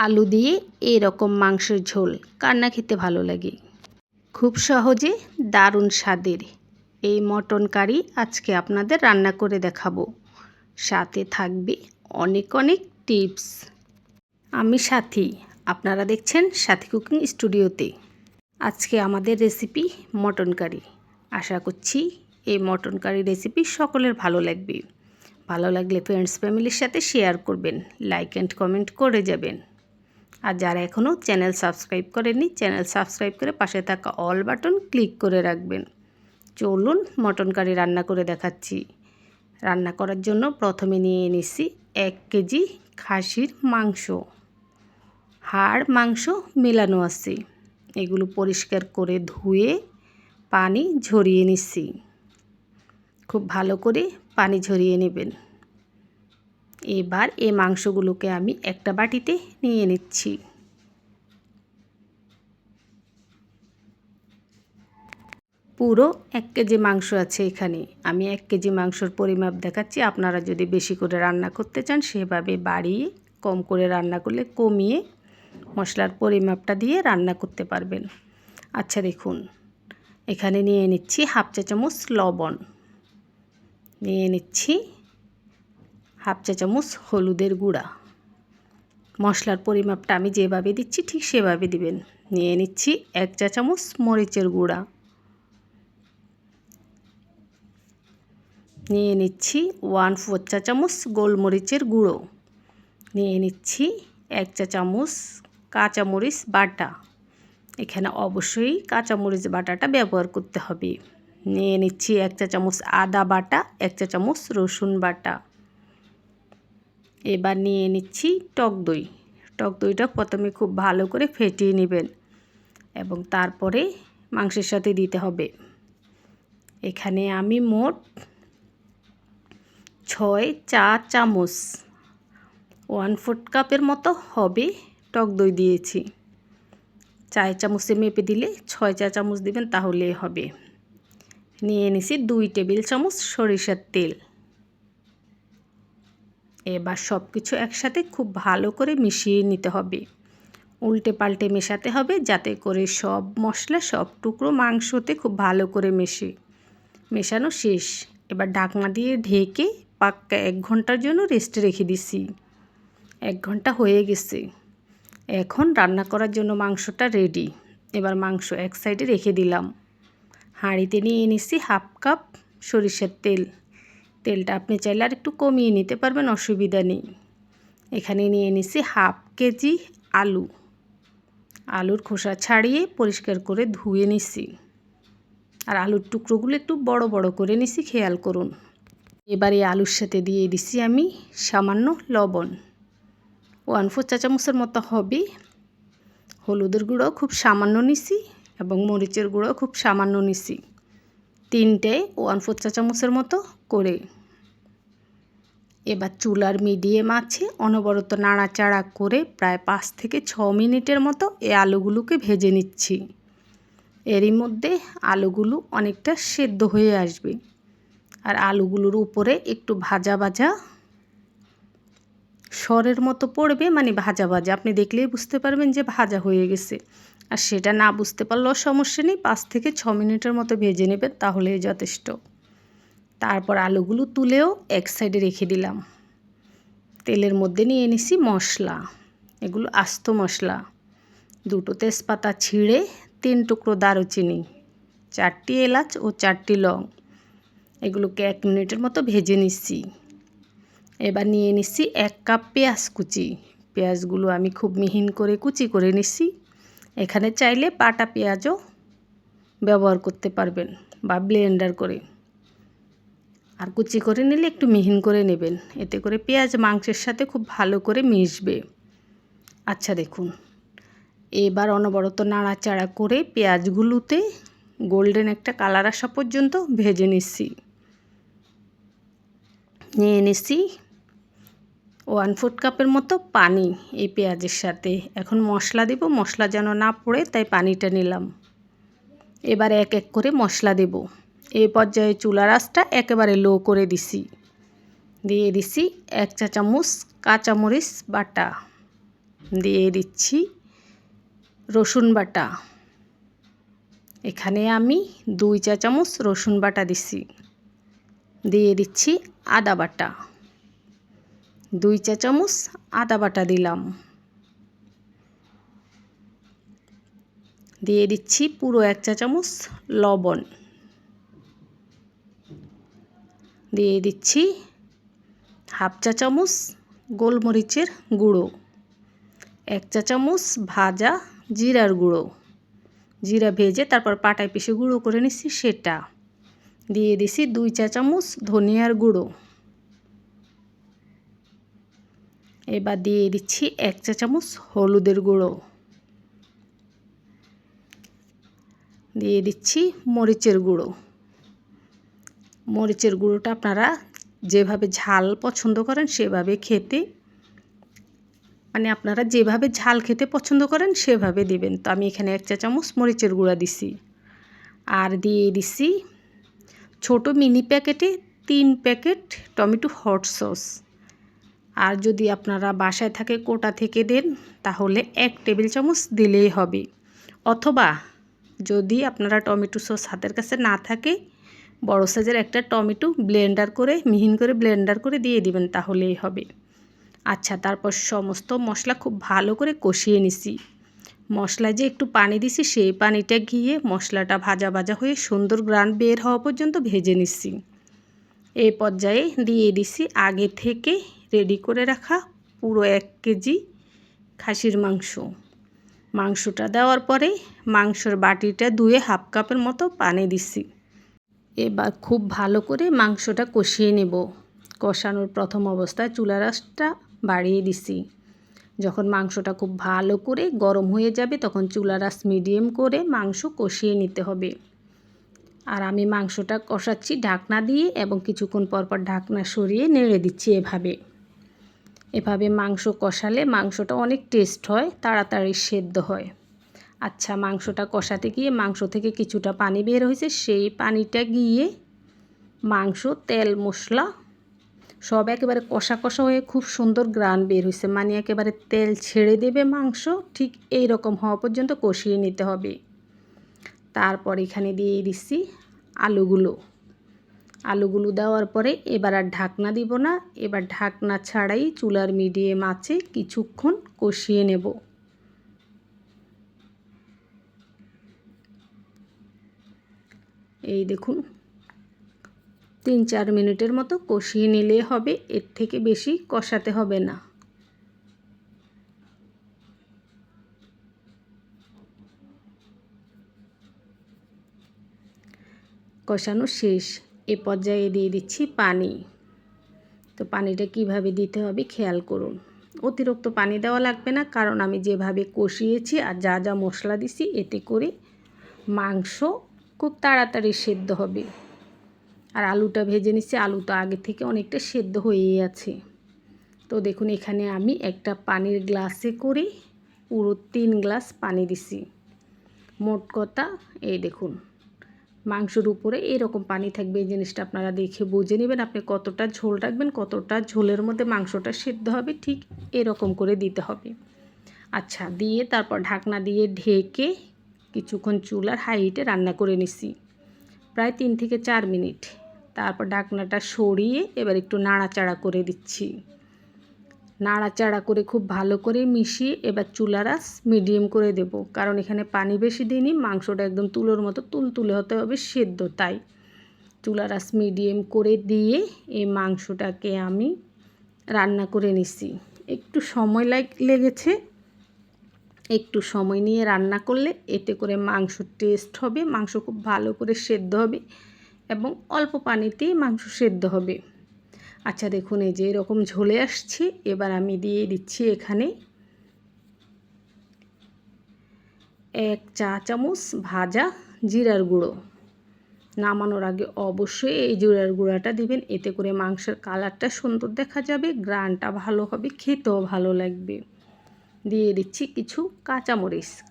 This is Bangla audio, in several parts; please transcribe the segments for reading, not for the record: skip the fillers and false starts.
আলু দিয়ে এরকম মাংসের ঝোল কার না খেতে ভালো লাগে। খুব সহজে দারুণ স্বাদের এই মটন কারি আজকে আপনাদের রান্না করে দেখাবো। সাথে থাকবে অনেক অনেক টিপস। আমি সাথী, আপনারা দেখছেন সাথী কুকিং স্টুডিওতে। আজকে আমাদের রেসিপি মটন কারি। আশা করছি এই মটন কারি রেসিপি সকলের ভালো লাগবে। ভালো লাগলে ফ্রেন্ডস ফ্যামিলির সাথে শেয়ার করবেন, লাইক অ্যান্ড কমেন্ট করে যাবেন। আর যারা এখনও চ্যানেল সাবস্ক্রাইব করেননি, চ্যানেল সাবস্ক্রাইব করে পাশে থাকা অল বাটন ক্লিক করে রাখবেন। চলুন মটন কারি রান্না করে দেখাচ্ছি। রান্না করার জন্য প্রথমে নিয়ে নিচ্ছি 1 কেজি খাসির মাংস। হাড় মাংস মেলানো আছে, এগুলো পরিষ্কার করে ধুয়ে পানি ঝরিয়ে নিচ্ছি। খুব ভালো করে পানি ঝরিয়ে নেবেন। এবার এই মাংসগুলোকে আমি একটা বাটিতে নিয়ে নিচ্ছি। পুরো 1 কেজি মাংস আছে এখানে। আমি 1 কেজি মাংসর পরিমাপ দেখাচ্ছি। আপনারা যদি বেশি করে রান্না করতে চান সেভাবে বাড়িয়ে, কম করে রান্না করলে কমিয়ে মশলার পরিমাপটা দিয়ে রান্না করতে পারবেন। আচ্ছা দেখুন, এখানে নিয়ে নিচ্ছি হাফ চা চামচ লবণ, নিয়ে নিচ্ছি হাফ চা চামচ হলুদের গুঁড়া। মশলার পরিমাপটা আমি যেভাবে দিচ্ছি ঠিক সেভাবে দিবেন। নিয়ে নিচ্ছি 1 চা চামচ মরিচের গুঁড়া, নিয়ে নিচ্ছি 1/4 চা চামচ গোলমরিচের গুঁড়ো, নিয়ে নিচ্ছি 1 চা চামচ কাঁচামরিচ বাটা। এখানে অবশ্যই কাঁচামরিচ বাটাটা ব্যবহার করতে হবে। নিয়ে নিচ্ছি 1 চা চামচ আদা বাটা, 1 চা চামচ রসুন বাটা। এবার নিয়ে নিচ্ছি টক দই। টক দইটা প্রথমে খুব ভালো করে ফেটিয়ে নেবেন এবং তারপরে মাংসের সাথে দিতে হবে। এখানে আমি মোট 6 চা চামচ 1/4 কাপের মতো হবে টক দই দিয়েছি। 4 চামচে মেপে দিলে 6 চা চামচ দিবেন, তাহলে হবে। নিয়ে নিছি 2 টেবিল চামচ সরিষার তেল। এবার সব কিছু একসাথে খুব ভালো করে মিশিয়ে নিতে হবে। উল্টে পাল্টে মেশাতে হবে যাতে করে সব মশলা, সব টুকরো মাংসতে খুব ভালো করে মেশানো শেষ। এবার ঢাকনা দিয়ে ঢেকে পাক্কা 1 ঘন্টার জন্য রেস্টে রেখে দিছি। 1 ঘন্টা হয়ে গেছে। এখন রান্না করার জন্য মাংসটা রেডি। এবার মাংস এক সাইডে রেখে দিলাম। হাঁড়িতে নিয়ে নিচ্ছি হাফ কাপ সরিষার তেল। তেলটা আপনি চাইলে আর একটু কমিয়ে নিতে পারবেন, অসুবিধা নেই। এখানে নিয়ে নিচ্ছি হাফ কেজি আলু। আলুর খোসা ছাড়িয়ে পরিষ্কার করে ধুয়ে নিচ্ছি। আর আলুর টুকরোগুলো একটু বড় বড় করে নিচ্ছি, খেয়াল করুন। এবার এই আলুর সাথে দিয়ে দিচ্ছি আমি সামান্য লবণ, 1/4 চা চামচের মতো হবে। হলুদের গুঁড়ো খুব সামান্য নিছি এবং মরিচের গুঁড়ো খুব সামান্য নিছি, 3টে 1/4 চা চামচের মতো করে। এবার চুলার মিডিয়াম আছে অনবরত নাড়াচাড়া করে প্রায় 5 থেকে 6 মিনিটের মতো এই আলুগুলোকে ভেজে নিচ্ছি। এরই মধ্যে আলুগুলো অনেকটা সেদ্ধ হয়ে আসবে আর আলুগুলোর উপরে একটু ভাজা ভাজা সরের মতো পড়বে, মানে ভাজা ভাজা। আপনি দেখলেই বুঝতে পারবেন যে ভাজা হয়ে গেছে। আর সেটা না বুঝতে পারলেও সমস্যা নেই, 5 থেকে 6 মিনিটের মতো ভেজে নেবেন, তাহলেই যথেষ্ট। তারপর আলুগুলো তুলেও এক সাইডে রেখে দিলাম। তেলের মধ্যে নিয়ে নিছি মশলা। এগুলো আস্ত মশলা। 2টো তেজপাতা ছিঁড়ে, 3 টুকরো দারুচিনি, 4টি এলাচ ও 4টি লং। এগুলোকে 1 মিনিটের মতো ভেজে নিচ্ছি। এবার নিয়ে নিচ্ছি 1 কাপ পেঁয়াজ কুচি। পেঁয়াজগুলো আমি খুব মিহিন করে কুচি করে নিচ্ছি। এখানে চাইলে বাটা পেঁয়াজও ব্যবহার করতে পারবেন বা ব্লেন্ডার করে। আর কুচি করে নিলে একটু মিহিন করে নেবেন, এতে করে পেঁয়াজ মাংসের সাথে খুব ভালো করে মিশবে। আচ্ছা দেখুন, এবার অনবরত নাড়াচাড়া করে পেঁয়াজগুলোতে গোল্ডেন একটা কালার আসা পর্যন্ত ভেজে নিচ্ছি। নিয়ে নিচ্ছি 1/4 কাপের মতো পানি এই পেঁয়াজের সাথে। এখন মশলা দেব, মশলা যেন না পড়ে তাই পানিটা নিলাম। এবার এক এক করে মশলা দেব। এই পর্যায়ে চুলার আঁচটা একেবারে লো করে দিছি। দিয়ে দিছি 1 চা চামচ কাঁচামরিচ বাটা, দিয়ে দিচ্ছি রসুন বাটা। এখানে আমি 2 চা চামচ রসুন বাটা দিছি। দিয়ে দিচ্ছি আদা বাটা, 2 চা চামচ আদা বাটা দিলাম। দিয়ে দিচ্ছি পুরো 1 চা চামচ লবণ। দিয়ে দিচ্ছি হাফ চা চামচ গোলমরিচের গুঁড়ো, 1 চা চামচ ভাজা জিরার গুঁড়ো, জিরা ভেজে তারপর পাটায় পিষে গুঁড়ো করে নিচ্ছি সেটা। দিয়ে দিছি 2 চা চামচ ধনিয়ার গুঁড়ো। এবার দিয়ে দিচ্ছি 1 চা চামচ হলুদের গুঁড়ো। দিয়ে দিচ্ছি মরিচের গুঁড়ো। মরিচের গুঁড়োটা আপনারা যেভাবে ঝাল পছন্দ করেন সেভাবে খেতে, মানে আপনারা যেভাবে ঝাল খেতে পছন্দ করেন সেভাবে দিবেন। তো আমি এখানে 1 চা চামচ মরিচের গুঁড়া দিছি। আর দিয়ে দিছি ছোট মিনি প্যাকেটে 3 প্যাকেট টমেটো হট সস। আর যদি আপনারা বাসায় থাকে কোটা থেকে দেন তাহলে 1 টেবিল চামচ দিলেই হবে। অথবা যদি আপনারা টমেটো সস হাতের কাছে না থাকে বড় সাইজের একটা টমেটো ব্লেন্ডার করে মিহিন করে ব্লেন্ডার করে দিয়ে দিবেন তাহলেই হবে। আচ্ছা, তারপর সমস্ত মশলা খুব ভালো করে কষিয়ে নিছি। মশলায় যে একটু পানি দিছি সেই পানিটা গিয়ে মশলাটা ভাজা ভাজা হয়ে সুন্দর গ্রান বের হওয়া পর্যন্ত ভেজে নিচ্ছি। এই পর্যায়ে দিয়ে দিছি আগে থেকে রেডি করে রাখা পুরো 1 কেজি খাসির মাংস। মাংসটা দেওয়ার পরে মাংসর বাটিটা ধুয়ে হাফ কাপের মতো পানি দিছি। এবার খুব ভালো করে মাংসটা কষিয়ে নেব। কষানোর প্রথম অবস্থায় চুলার আঁচটা বাড়িয়ে দিছি। যখন মাংসটা খুব ভালো করে গরম হয়ে যাবে তখন চুলার আঁচ মিডিয়াম করে মাংস কষিয়ে নিতে হবে। আর আমি মাংসটা কষাচ্ছি ঢাকনা দিয়ে এবং কিছুক্ষণ পর পর ঢাকনা সরিয়ে নেড়ে দিচ্ছি। এভাবে মাংস কষালে মাংসটা অনেক টেস্ট হয়, তাড়াতাড়ি সেদ্ধ হয়। আচ্ছা, মাংসটা কষাতে গিয়ে মাংস থেকে কিছুটা পানি বের হয়েছে, সেই পানিটা গিয়ে মাংস তেল মশলা সব একেবারে কষা কষা হয়ে খুব সুন্দর গ্রান বের হয়েছে, মানে একেবারে তেল ছেড়ে দেবে মাংস। ঠিক এই রকম হওয়া পর্যন্ত কষিয়ে নিতে হবে। তারপর এখানে দিয়ে দিচ্ছি আলুগুলো দেওয়ার পরে এবার আর ঢাকনা দিব না, এবার ঢাকনা ছাড়াই চুলার মিডিয়াম আঁচে কিছুক্ষণ কষিয়ে নেব। এই দেখুন 3-4 মিনিটের মতো কষিয়ে নিলে হবে, এর থেকে বেশি কষাতে হবে না। কষানো শেষ। এ পর্যায়ে দিয়ে দিচ্ছি পানি। তো পানিটা কিভাবে দিতে হবে খেয়াল করুন। অতিরিক্ত পানি দেওয়া লাগবে না, কারণ আমি যেভাবে কষিয়েছি আর যা যা মশলা দিছি এতে করে মাংস খুব তাড়াতাড়ি সেদ্ধ হবে। আর আলুটা ভেজে নিচ্ছি, আলু তো আগে থেকে অনেকটা সেদ্ধ হয়েই আছে। তো দেখুন এখানে আমি একটা পানির গ্লাসে করে পুরো 3 গ্লাস পানি দিছি। মোট কথা এই দেখুন মাংসের উপরে এরকম পানি থাকবে। এই জিনিসটা আপনারা দেখে বুঝে নেবেন আপনি কতটা ঝোল রাখবেন, কতটা ঝোলের মধ্যে মাংসটা সেদ্ধ হবে, ঠিক এরকম করে দিতে হবে। আচ্ছা, দিয়ে তারপর ঢাকনা দিয়ে ঢেকে কিছুক্ষণ চুলার হাই হিটে রান্না করে নিছি, প্রায় 3 থেকে 4 মিনিট। তারপর ঢাকনাটা সরিয়ে এবার একটু নাড়াচাড়া করে দিচ্ছি। নাড়াচাড়া করে খুব ভালো করে মিশিয়ে এবার চুলার আঁচ মিডিয়াম করে দেব, কারণ এখানে পানি বেশি দিইনি, মাংসটা একদম তুলোর মতো তুলতুলে হতে হবে সেদ্ধ, তাই চুলার আঁচ মিডিয়াম করে দিয়ে এই মাংসটাকে আমি রান্না করে নিছি। একটু সময় লেগেছে, একটু সময় নিয়ে রান্না করলে এতে করে মাংস টেস্ট হবে, মাংস খুব ভালো করে সেদ্ধ হবে এবং অল্প পানিতেই মাংস সেদ্ধ হবে। আচ্ছা দেখুন এই যে এরকম ঝোলে আসছে। এবার আমি দিয়ে দিচ্ছি এখানে 1 চা চামচ ভাজা জিরার গুঁড়ো। নামানোর আগে অবশ্যই এই জিরার গুঁড়াটা দিবেন, এতে করে মাংসের কালারটা সুন্দর দেখা যাবে, গ্রানটা ভালো হবে, খেতেও ভালো লাগবে। দিয়ে দিচ্ছি কিছু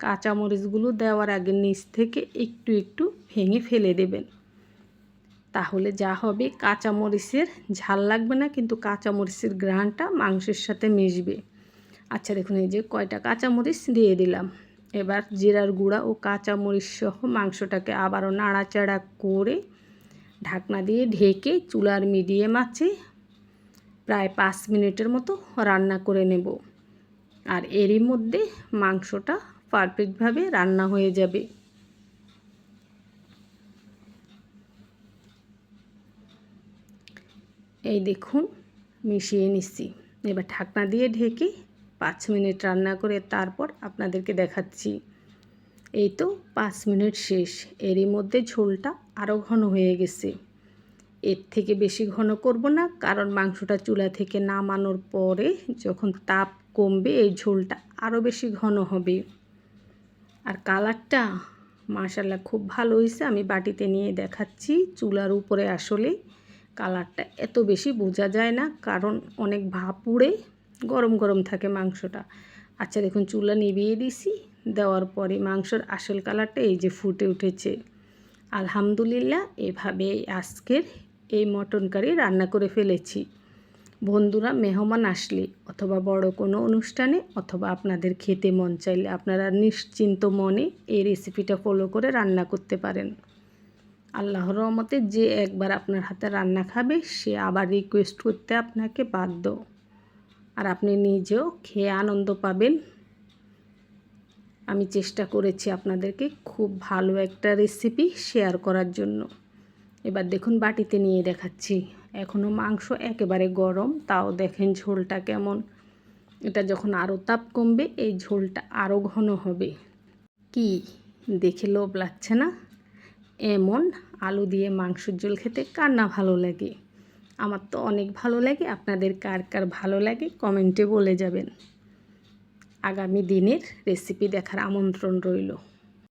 কাঁচামরিচগুলো দেওয়ার আগে নিচ থেকে একটু একটু ভেঙে ফেলে দেবেন, তাহলে যা হবে কাঁচামরিচের ঝাল লাগবে না, কিন্তু কাঁচামরিচের গ্রানটা মাংসের সাথে মিশবে। আচ্ছা দেখুন, এই যে কয়টা কাঁচামরিচ দিয়ে দিলাম। এবার জিরার গুঁড়া ও কাঁচামরিচ সহ মাংসটাকে আবারও নাড়াচাড়া করে ঢাকনা দিয়ে ঢেকে চুলার মিডিয়াম আঁচে প্রায় 5 মিনিটের মতো রান্না করে নেব। আর এরই মধ্যে মাংসটা পারফেক্টভাবে রান্না হয়ে যাবে। এই দেখুন, মিশিয়ে নিচ্ছি। এবার ঢাকনা দিয়ে ঢেকে 5 মিনিট রান্না করে তারপর আপনাদেরকে দেখাচ্ছি। এই তো 5 মিনিট শেষ। এরই মধ্যে ঝোলটা আরও ঘন হয়ে গেছে। এর থেকে বেশি ঘন করব না, কারণ মাংসটা চুলা থেকে নামানোর পরে যখন তাপ কমবে এই ঝোলটা আরও বেশি ঘন হবে। আর কালারটা মাশাআল্লাহ খুব ভালো হয়েছে। আমি বাটিতে নিয়ে দেখাচ্ছি। চুলার উপরে আসলে কালারটা এত বেশি বোঝা যায় না, কারণ অনেক ভাপ উড়ে গরম গরম থাকে মাংসটা। আচ্ছা দেখুন, চুলা নিভিয়ে দিছি। দেওয়ার পরে মাংসর আসল কালারটা এই যে ফুটে উঠেছে। আলহামদুলিল্লাহ, এভাবেই আজকের এই মটন কারি রান্না করে ফেলেছি। বন্ধুরা, মেহমান আসলে অথবা বড় কোনো অনুষ্ঠানে অথবা আপনাদের খেতে মন চাইলে আপনারা নিশ্চিন্ত মনে এই রেসিপিটা ফলো করে রান্না করতে পারেন। আল্লাহর রহমতে যে একবার আপনার হাতে রান্না খাবে সে আবার রিকোয়েস্ট করতে আপনাকে বাধ্য। আর আপনি নিজেও খেয়ে আনন্দ পাবেন। আমি চেষ্টা করেছি আপনাদেরকে খুব ভালো একটা রেসিপি শেয়ার করার জন্য। এবার দেখুন, বাটিতে নিয়ে দেখাচ্ছি। এখনও মাংস একেবারে গরম, তাও দেখেন ঝোলটা কেমন। এটা যখন আরও তাপ কমবে এই ঝোলটা আরও ঘন হবে। কি দেখে লোভ লাগছে না? এমন আলু দিয়ে মাংসের ঝোল খেতে কার না ভালো লাগে? আমার তো অনেক ভালো লাগে। আপনাদের কার কার ভালো লাগে কমেন্টে বলে যাবেন। আগামী দিনের রেসিপি দেখার আমন্ত্রণ রইল।